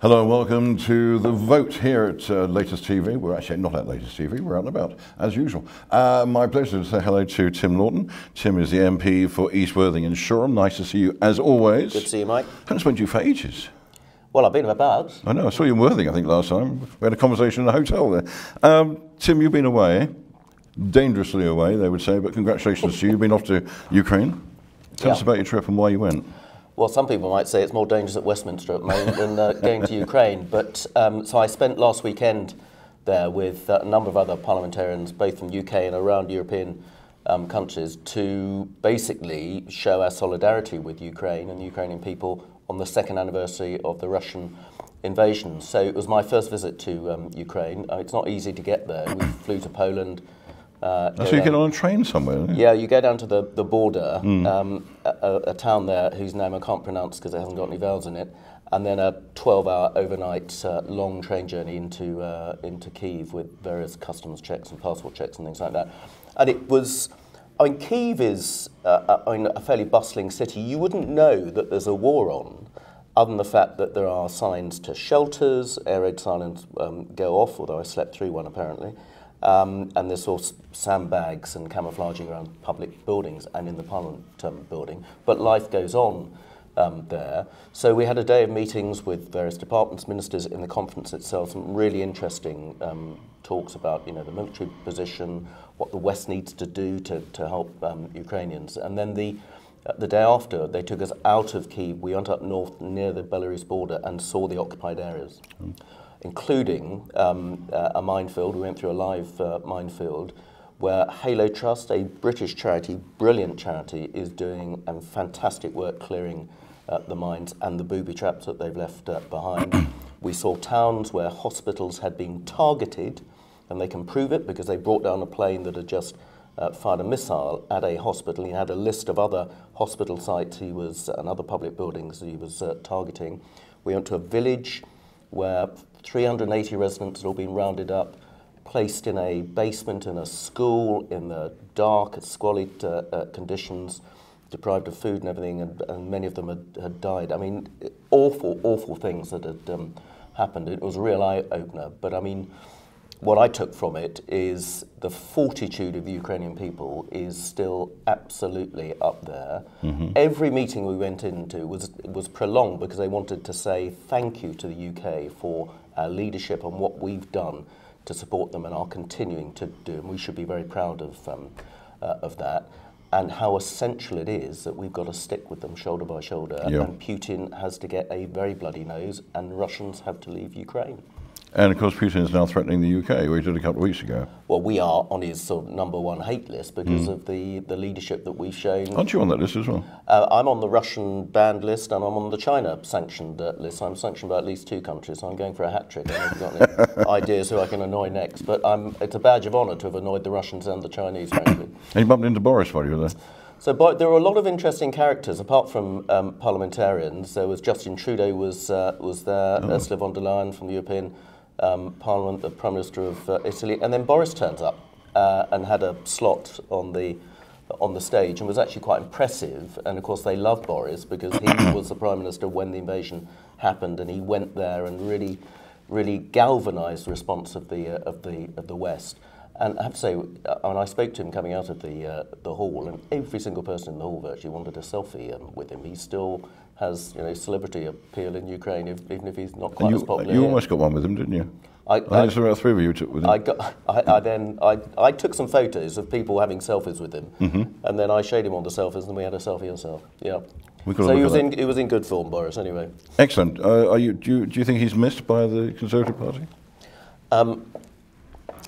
Hello and welcome to the vote here at Latest TV. We're actually not at Latest TV, we're out and about, as usual. My pleasure to say hello to Tim Loughton. Tim is the MP for East Worthing and Shoreham. Nice to see you as always. Good to see you, Mike. Haven't spoken to you for ages. Well, I've been about. I know, I saw you in Worthing, I think, last time. We had a conversation in a hotel there. Tim, you've been away, dangerously away, they would say, but congratulations to you. You've been off to Ukraine. Tell us about your trip and why you went. Well, some people might say it's more dangerous at Westminster at the moment than going to Ukraine. But so I spent last weekend there with a number of other parliamentarians, both from UK and around European countries, to basically show our solidarity with Ukraine and the Ukrainian people on the second anniversary of the Russian invasion. So it was my first visit to Ukraine. It's not easy to get there. We flew to Poland. So you get on a train somewhere, don't you? Yeah, you go down to the border, a town there whose name I can't pronounce because it hasn't got any vowels in it, and then a 12-hour overnight long train journey into Kyiv with various customs checks and passport checks and things like that. And it was, I mean, Kyiv is a fairly bustling city. You wouldn't know that there's a war on, other than the fact that there are signs to shelters, air raid sirens go off, although I slept through one apparently. And there's sort of sandbags and camouflaging around public buildings and in the Parliament building. But life goes on there. So we had a day of meetings with various departments, ministers in the conference itself, some really interesting talks about, you know, the military position, what the West needs to do to help Ukrainians. And then the day after, they took us out of Kyiv. We went up north near the Belarus border and saw the occupied areas. Including a minefield. We went through a live minefield where Halo Trust, a British charity, brilliant charity, is doing fantastic work clearing the mines and the booby traps that they've left behind. We saw towns where hospitals had been targeted, and they can prove it because they brought down a plane that had just fired a missile at a hospital. He had a list of other hospital sites and other public buildings he was targeting. We went to a village where 380 residents had all been rounded up, placed in a basement in a school in the dark, squalid conditions, deprived of food and everything, and many of them had died. I mean, awful, awful things that had happened. It was a real eye-opener. But I mean, what I took from it is the fortitude of the Ukrainian people is still absolutely up there. Every meeting we went into was prolonged because they wanted to say thank you to the UK for our leadership and what we've done to support them and are continuing to do. And we should be very proud of that, and how essential it is that we've got to stick with them shoulder by shoulder. Yeah. And Putin has to get a very bloody nose, and Russians have to leave Ukraine. And of course Putin is now threatening the UK, we did a couple of weeks ago. Well, we are on his sort of #1 hate list because of the leadership that we've shown. Aren't you on that list as well? I'm on the Russian banned list, and I'm on the China sanctioned list. I'm sanctioned by at least 2 countries, so I'm going for a hat-trick. I haven't got any ideas who I can annoy next, but it's a badge of honour to have annoyed the Russians and the Chinese, frankly. And you bumped into Boris while you were there? So there were a lot of interesting characters, apart from parliamentarians. There was Justin Trudeau was there, Ursula von der Leyen from the European Parliament, the Prime Minister of Italy, and then Boris turns up and had a slot on the stage and was actually quite impressive. And of course they love Boris because he was the Prime Minister when the invasion happened, and he went there and really galvanised the response of the West. And I have to say, when I spoke to him coming out of the hall, and every single person in the hall virtually wanted a selfie with him. He still has, you know, celebrity appeal in Ukraine, even if he's not quite as popular. You almost got one with him, didn't you? I think it's about 3 of you took with him. I took some photos of people having selfies with him, and then I showed him all the selfies, and we had a selfie ourselves. Yeah. So he was in good form, Boris. Anyway. Excellent. Do you think he's missed by the Conservative Party?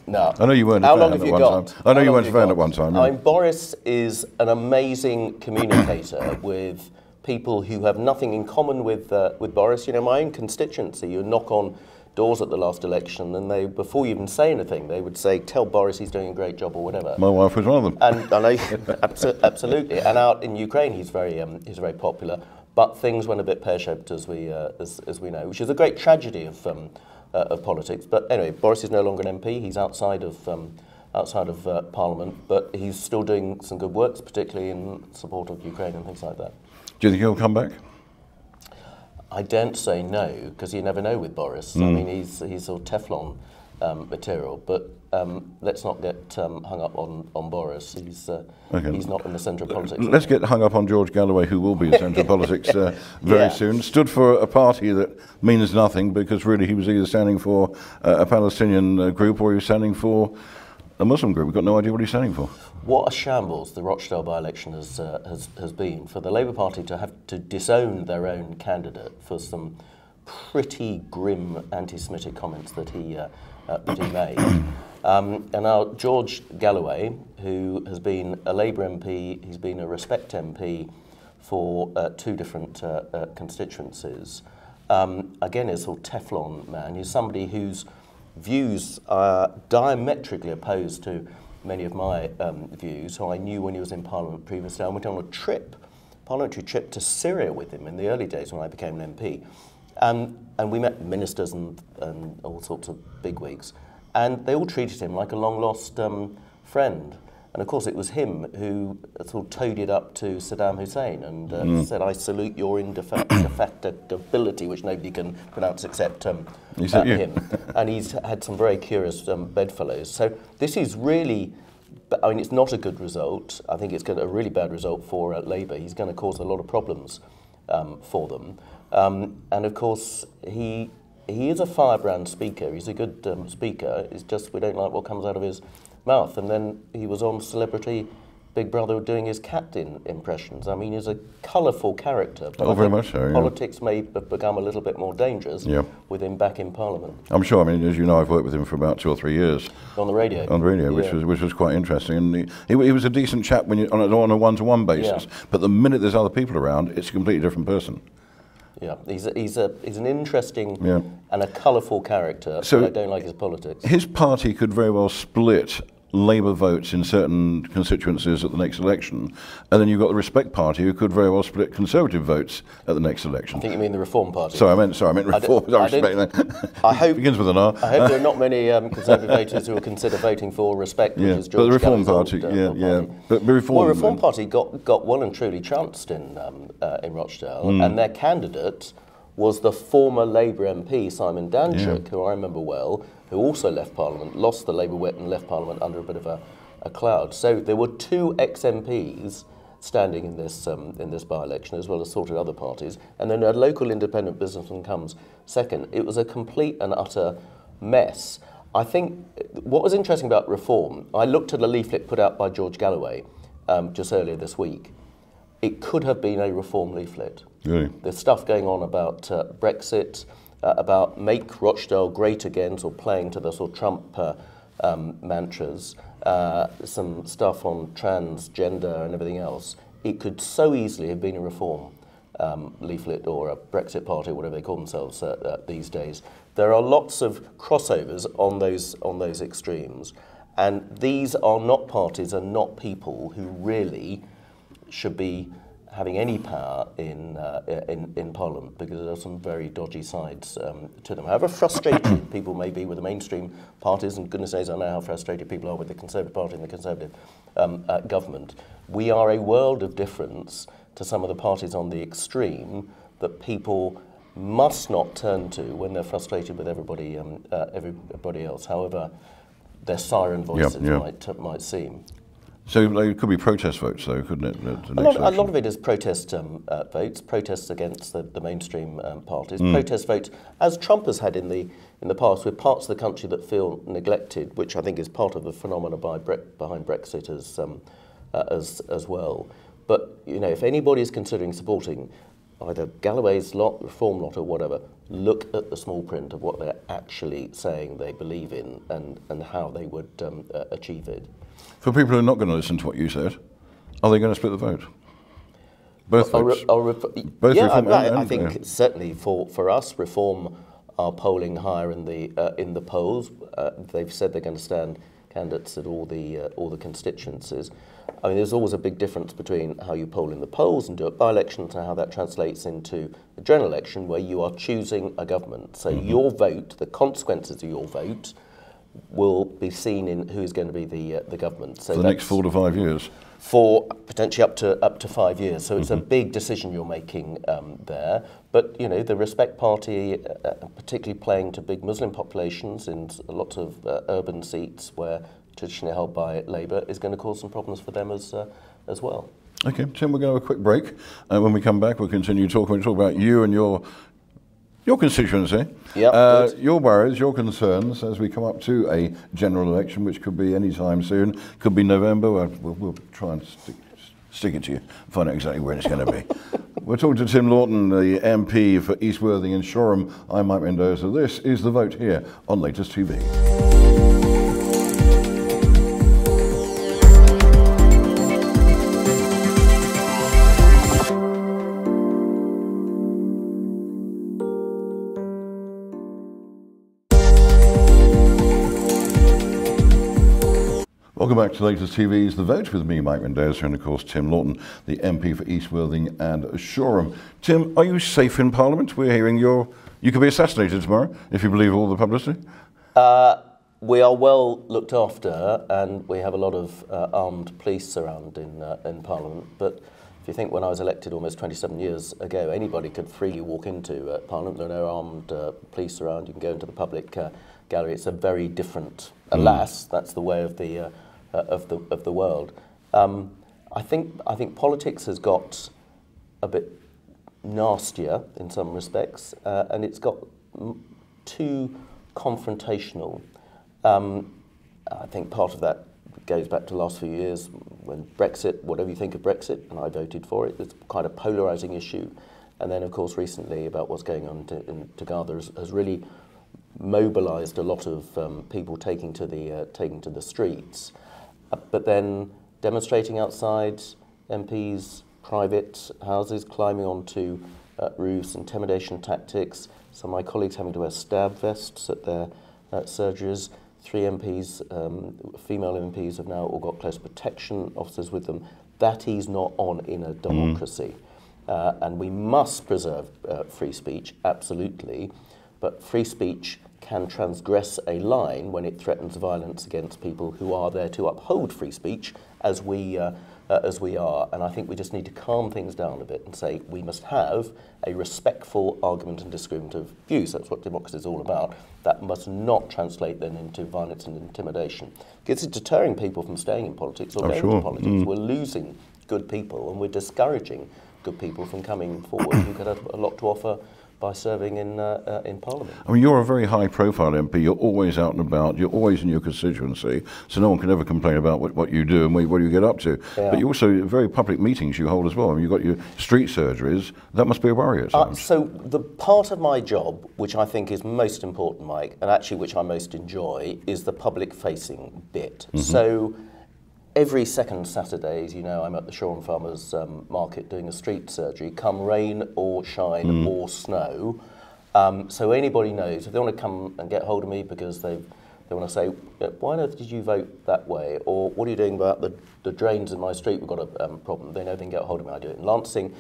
No. I know you weren't a fan at one time. I know you weren't a fan at one time. I mean, Boris is an amazing communicator with people who have nothing in common with Boris. You know, my own constituency, you knock on doors at the last election, and they, before you even say anything, they would say, "Tell Boris he's doing a great job," or whatever. My wife was one of them. And I know, absolutely. And out in Ukraine, he's very popular. But things went a bit pear-shaped, as we know, which is a great tragedy of politics. But anyway, Boris is no longer an MP. He's outside of Parliament, but he's still doing some good works, particularly in support of Ukraine and things like that. Do you think he'll come back? I daren't say no, because you never know with Boris. I mean, he's sort of Teflon material, but let's not get hung up on Boris. He's not in the centre of politics. Let's get hung up on George Galloway, who will be in centre of politics very soon. Stood for a party that means nothing, because really he was either standing for a Palestinian group or he was standing for a Muslim group. We've got no idea what he's standing for. What a shambles the Rochdale by-election has been for the Labour Party to have to disown their own candidate for some pretty grim anti-Semitic comments that he made. And now George Galloway, who has been a Labour MP, he's been a Respect MP for 2 different constituencies. Again, is a sort of Teflon man. He's somebody whose views are diametrically opposed to many of my views, who I knew when he was in Parliament previously. I went on a parliamentary trip to Syria with him in the early days when I became an MP. And we met ministers and all sorts of bigwigs. And they all treated him like a long-lost friend. And of course, it was him who sort of toadied up to Saddam Hussein and said, "I salute your indefatigability," which nobody can pronounce except him. And he's had some very curious bedfellows. So this is really, I mean, it's not a good result. I think it's a really bad result for Labour. He's going to cause a lot of problems for them. And of course, he is a firebrand speaker. He's a good speaker. It's just we don't like what comes out of his mouth. And then he was on Celebrity Big Brother doing his cat impressions. I mean, he's a colourful character. But very much so, yeah. Politics may have become a little bit more dangerous with him back in Parliament. I'm sure. I mean, as you know, I've worked with him for about 2 or 3 years. On the radio. On the radio, which was quite interesting. And he was a decent chap when on a one-to-one basis. Yeah. But the minute there's other people around, it's a completely different person. Yeah, he's an interesting and a colourful character, so but I don't like his politics. His party could very well split Labour votes in certain constituencies at the next election, and then you've got the Respect Party, who could very well split Conservative votes at the next election. I think you mean the Reform Party. Sorry, I meant Reform. I hope begins with an R. I hope there are not many Conservative voters who will consider voting for Respect, which is George but the Reform Galloway's Party, But the Reform Party got well and truly trounced in Rochdale, and their candidate was the former Labour MP Simon Danchuk, who I remember well, who also left Parliament, lost the Labour whip and left Parliament under a bit of a cloud. So there were 2 ex-MPs standing in this by-election, as well as sorted other parties, and then a local independent businessman comes second. It was a complete and utter mess. I think what was interesting about Reform, I looked at a leaflet put out by George Galloway just earlier this week. It could have been a Reform leaflet. Really? There's stuff going on about Brexit, about make Rochdale great again, sort of playing to the sort of Trump mantras, some stuff on transgender and everything else. It could so easily have been a Reform leaflet or a Brexit party, whatever they call themselves these days. There are lots of crossovers on those extremes, and these are not parties and not people who really should be having any power in Parliament, because there are some very dodgy sides to them. However frustrated people may be with the mainstream parties, and goodness knows I know how frustrated people are with the Conservative Party and the Conservative government, we are a world of difference to some of the parties on the extreme that people must not turn to when they're frustrated with everybody else, however their siren voices might seem. So there could be protest votes, though, couldn't it? A lot of it is protest votes, protests against the mainstream parties, protest votes, as Trump has had in the past, with parts of the country that feel neglected, which I think is part of the phenomena behind Brexit as well. But you know, if anybody is considering supporting either Galloway's lot, Reform lot, or whatever, look at the small print of what they're actually saying they believe in and how they would achieve it. For people who are not going to listen to what you said, are they going to split the vote? Both votes? I think certainly for us, Reform are polling higher in the polls. They've said they're going to stand candidates at all the constituencies. I mean, there's always a big difference between how you poll in the polls and do a by-election to how that translates into a general election where you are choosing a government. So your vote, the consequences of your vote, will be seen in who is going to be the government. So for the next 4 to 5 years. For potentially up to 5 years. So it's a big decision you're making there. But, you know, the Respect Party, particularly playing to big Muslim populations in lots of urban seats where traditionally held by Labour, is going to cause some problems for them as well. Okay, Tim, we're going to have a quick break. When we come back, we'll continue talking. We'll talk about you and your constituency, your worries, your concerns as we come up to a general election, which could be any time soon, could be November. We'll try and stick it to you, find out exactly when it's going to be. We're talking to Tim Loughton, the MP for East Worthing and Shoreham. I'm Mike Mendoza. This is The Vote here on Latest TV. Welcome back to Latest TV's The Vote with me, Mike Mendoza, and of course Tim Loughton, the MP for East Worthing and Shoreham. Tim, are you safe in Parliament? We're hearing you could be assassinated tomorrow, if you believe all the publicity. We are well looked after, and we have a lot of armed police around in Parliament. But if you think when I was elected almost 27 years ago, anybody could freely walk into Parliament. There are no armed police around. You can go into the public gallery. It's a very different, alas, that's the way of the world. I think politics has got a bit nastier in some respects, and it's got too confrontational. I think part of that goes back to the last few years when Brexit, whatever you think of Brexit, and I voted for it, it's quite a polarising issue. And then, of course, recently about what's going on to Gaza has really mobilised a lot of people taking to the streets. But then demonstrating outside MPs' private houses, climbing onto roofs, intimidation tactics, some of my colleagues having to wear stab vests at their surgeries. 3 MPs, female MPs, have now all got close protection officers with them. That is not on in a democracy. And we must preserve free speech, absolutely, but free speech can transgress a line when it threatens violence against people who are there to uphold free speech, as we are. And I think we just need to calm things down a bit and say we must have a respectful argument and disagreement of views. That's what democracy is all about. That must not translate then into violence and intimidation. Because it's deterring people from staying in politics or going into politics. We're losing good people, and we're discouraging good people from coming forward who could have a lot to offer by serving in Parliament. I mean, you're a very high-profile MP. You're always out and about. You're always in your constituency, so no one can ever complain about what you do and what you get up to. Yeah. But you also very public meetings you hold as well. I mean, you've got your street surgeries. That must be a worry at times. So the part of my job, which I think is most important, Mike, and actually which I most enjoy, is the public-facing bit. So every second Saturday, as you know, I'm at the Shoreham Farmers Market doing a street surgery, come rain or shine or snow. So anybody knows, if they want to come and get hold of me because they want to say, why on earth did you vote that way? Or what are you doing about the drains in my street? We've got a problem. They know they can get hold of me. I do it in Lancing,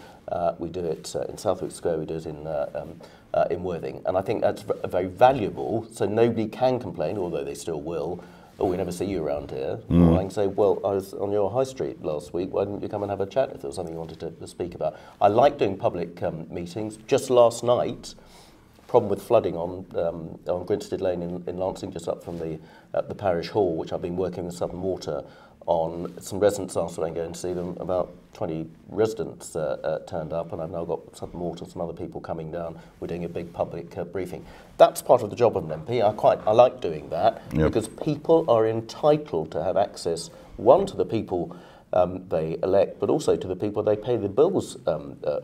we do it in Southwick Square, we do it in Worthing. And I think that's very valuable, so nobody can complain, although they still will. Oh, we never see you around here. Or I can say, well, I was on your high street last week. Why didn't you come and have a chat if there was something you wanted to speak about? I like doing public meetings. Just last night, problem with flooding on Grinstead Lane in Lancing, just up from the parish hall, which I've been working with Southern Water on. Some residents asked if I can go and see them. About 20 residents turned up, and I've now got Southern Water and some other people coming down. We're doing a big public briefing. That's part of the job of an MP. I like doing that because people are entitled to have access, one, to the people they elect, but also to the people they pay the bills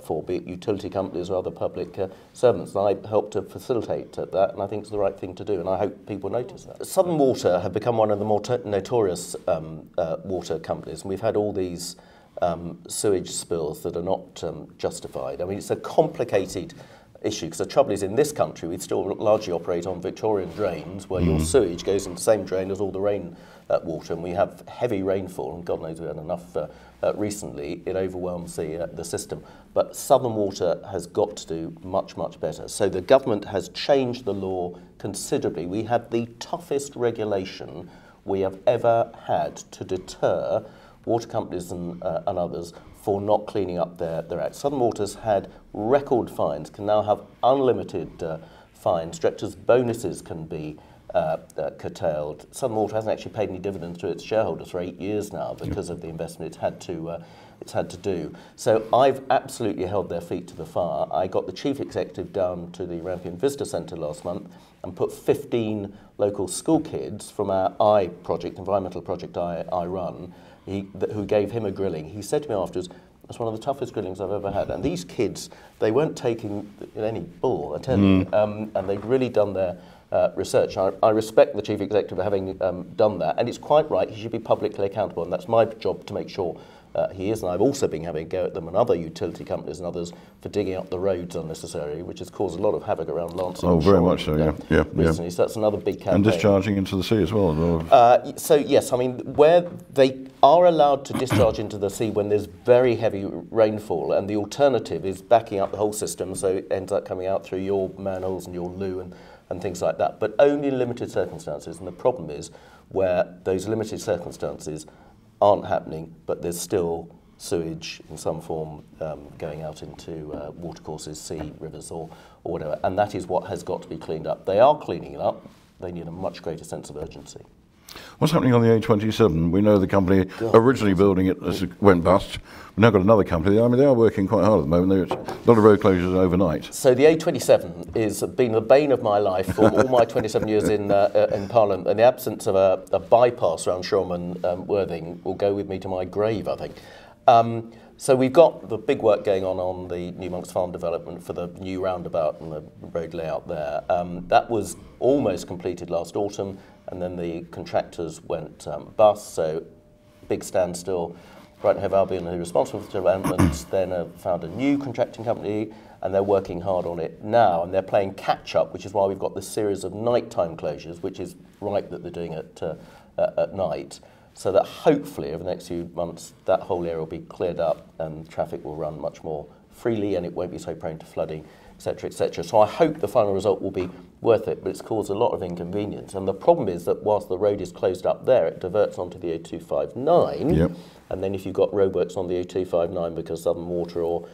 for, be it utility companies or other public servants. And I help to facilitate that, and I think it's the right thing to do, and I hope people notice that. Southern Water have become one of the more notorious water companies, and we've had all these sewage spills that are not justified. I mean, it's a complicated issue, because the trouble is in this country we still largely operate on Victorian drains where your sewage goes into the same drain as all the rain water, and we have heavy rainfall, and God knows we had enough recently. It overwhelms the system. But Southern Water has got to do much, much better. So the government has changed the law considerably. We had the toughest regulation we have ever had to deter water companies and others for not cleaning up their act. Southern Water's had record fines, can now have unlimited fines. Directors' bonuses can be curtailed. Southern Water hasn't actually paid any dividends to its shareholders for 8 years now because of the investment it's had to do. So I've absolutely held their feet to the fire. I got the chief executive down to the Rampion Visitor Centre last month and put 15 local school kids from our environmental project I run, who gave him a grilling. He said to me afterwards, "That's one of the toughest grillings I've ever had." And these kids, they weren't taking any bull, I tell you, and they'd really done their research. I respect the chief executive for having done that, and it's quite right. He should be publicly accountable, and that's my job to make sure he is. And I've also been having a go at them and other utility companies and others for digging up the roads unnecessarily, which has caused a lot of havoc around Lancing. Oh, very much so, yeah. Recently, so that's another big campaign. And discharging into the sea as well. So yes, I mean, where they are allowed to discharge into the sea when there's very heavy rainfall, and the alternative is backing up the whole system, so it ends up coming out through your manholes and your loo and things like that, but only in limited circumstances. And the problem is where those limited circumstances aren't happening, but there's still sewage in some form going out into watercourses, sea, rivers, or whatever. And that is what has got to be cleaned up. They are cleaning it up. They need a much greater sense of urgency. What's happening on the A27? We know the company originally building it went bust. We've now got another company. I mean, they are working quite hard at the moment. There's a lot of road closures overnight. So the A27 has been the bane of my life for all my 27 years in Parliament. And the absence of a bypass around Shoreham and Worthing will go with me to my grave, I think. So we've got the big work going on the New Monks Farm development for the new roundabout and the road layout there. That was almost completed last autumn, and then the contractors went bust, so big standstill. Brighton Hove Albion, who are responsible for the development, then found a new contracting company, and they're working hard on it now, and they're playing catch-up, which is why we've got this series of nighttime closures, which is right that they're doing it at night, so that hopefully over the next few months that whole area will be cleared up and traffic will run much more freely and it won't be so prone to flooding, etc., etc. So I hope the final result will be worth it, but it's caused a lot of inconvenience. And the problem is that whilst the road is closed up there, it diverts onto the A259, and then if you've got roadworks on the A259 because Southern Water or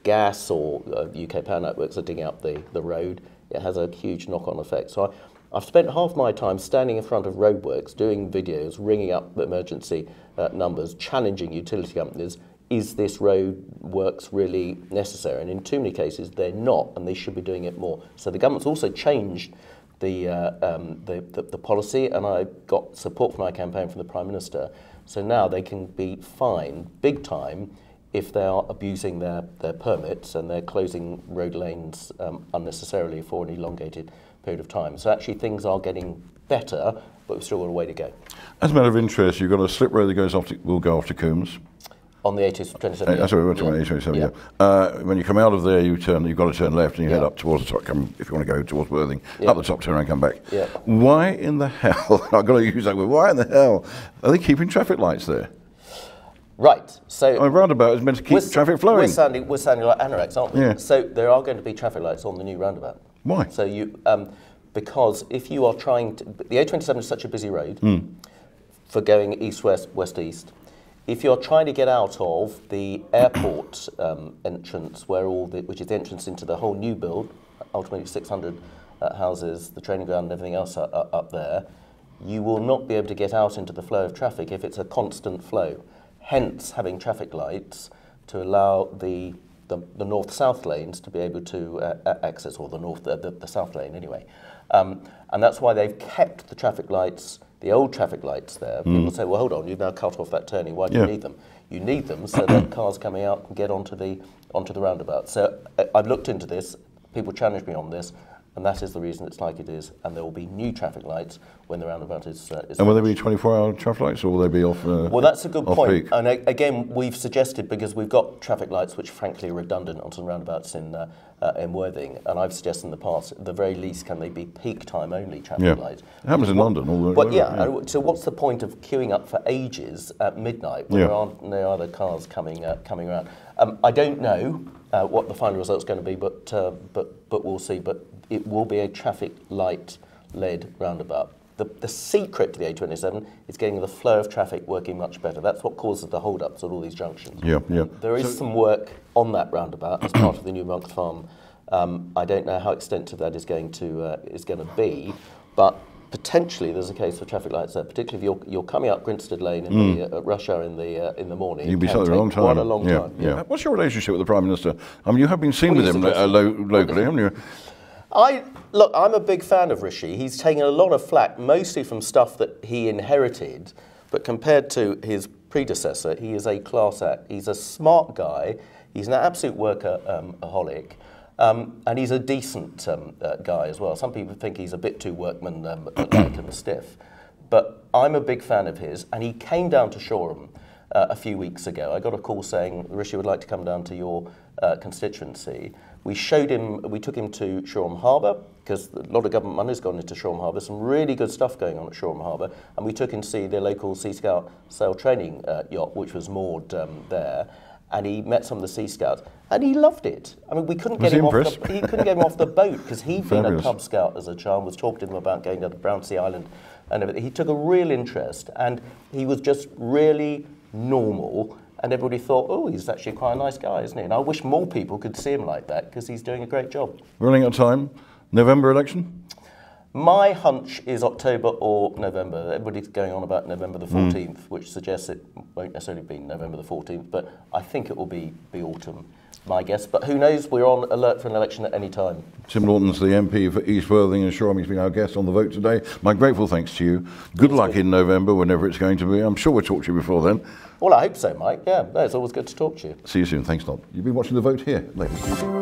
gas or UK Power Networks are digging up the road, it has a huge knock-on effect. So I've spent half my time standing in front of roadworks, doing videos, ringing up emergency numbers, challenging utility companies. Is this road works really necessary? And in too many cases, they're not, and they should be doing it more. So the government's also changed the policy, and I got support for my campaign from the Prime Minister. So now they can be fined big time if they are abusing their permits and they're closing road lanes unnecessarily for an elongated period of time. So actually things are getting better, but we've still got a way to go. As a matter of interest, you've got a slip road that goes off will go off to Coombs. On the A27. That's what we went to, A27, When you come out of there, you've got to turn left and you head up towards the top, if you want to go towards Worthing, up the top, turn around, come back. Why in the hell, I've got to use that word, why in the hell are they keeping traffic lights there? Right, so... A roundabout is meant to keep traffic flowing. We're sounding like anoraks, aren't we? Yeah. So there are going to be traffic lights on the new roundabout. Why? So because if you are trying to... The A27 is such a busy road for going east-west, west-east. If you're trying to get out of the airport entrance, which is the entrance into the whole new build, ultimately 600 houses, the training ground and everything else up there, you will not be able to get out into the flow of traffic if it's a constant flow. Hence, having traffic lights to allow the north-south lanes to be able to access, or the south lane anyway. And that's why they've kept the traffic lights, the old traffic lights there. People say, well, hold on, you've now cut off that turning. Why do you need them? You need them so that cars coming out can get onto the roundabout. So I've looked into this. People challenge me on this. and that is the reason it's like it is. And there will be new traffic lights when the roundabout is and will they be 24-hour traffic lights, or will they be off? Well, that's a good point. Peak? And again, we've suggested, because we've got traffic lights which frankly are redundant on some roundabouts in Worthing, and I've suggested in the past, at the very least, can they be peak time only traffic lights? It happens in London. So what's the point of queuing up for ages at midnight when there aren't no other cars coming around? I don't know what the final result's going to be, but we'll see. But it will be a traffic light-led roundabout. The secret to the A27 is getting the flow of traffic working much better. That's what causes the hold-ups at all these junctions. There is some work on that roundabout as part of the new Monks Farm. I don't know how extensive that is going to be, but potentially there's a case for traffic lights there. Particularly if you're coming up Grinstead Lane in the rush hour in the morning. You'll be sat there a long time. Quite a long time. Yeah. What's your relationship with the Prime Minister? I mean, you have been seen with him locally, haven't you? I'm a big fan of Rishi. He's taken a lot of flack, mostly from stuff that he inherited, but compared to his predecessor, he is a class act. He's a smart guy. He's an absolute workaholic, and he's a decent guy as well. Some people think he's a bit too workman-like and stiff, but I'm a big fan of his, and he came down to Shoreham a few weeks ago. I got a call saying Rishi would like to come down to your constituency. We took him to Shoreham Harbour, because a lot of government money has gone into Shoreham Harbour, some really good stuff going on at Shoreham Harbour, and we took him to see the local Sea Scout sail training yacht, which was moored there, and he met some of the Sea Scouts, and he loved it. I mean, he couldn't get him off the boat, because he'd been a Cub Scout as a child, was talking to him about going to the Brownsea Island and everything. He took a real interest, and he was just really normal. And everybody thought, oh, he's actually quite a nice guy, isn't he? And I wish more people could see him like that, because he's doing a great job. Running out of time. November election? My hunch is October or November. Everybody's going on about November the 14th, which suggests it won't necessarily be November the 14th, but I think it will be autumn, my guess. But who knows? We're on alert for an election at any time. Tim Loughton's the MP for East Worthing and Shoreham. He's been our guest on The Vote today. My grateful thanks to you. Good luck in November, whenever it's going to be. I'm sure we'll talk to you before then. Well, I hope so, Mike. Yeah, it's always good to talk to you. See you soon. Thanks a lot. You've been watching The Vote here, ladies and gentlemen.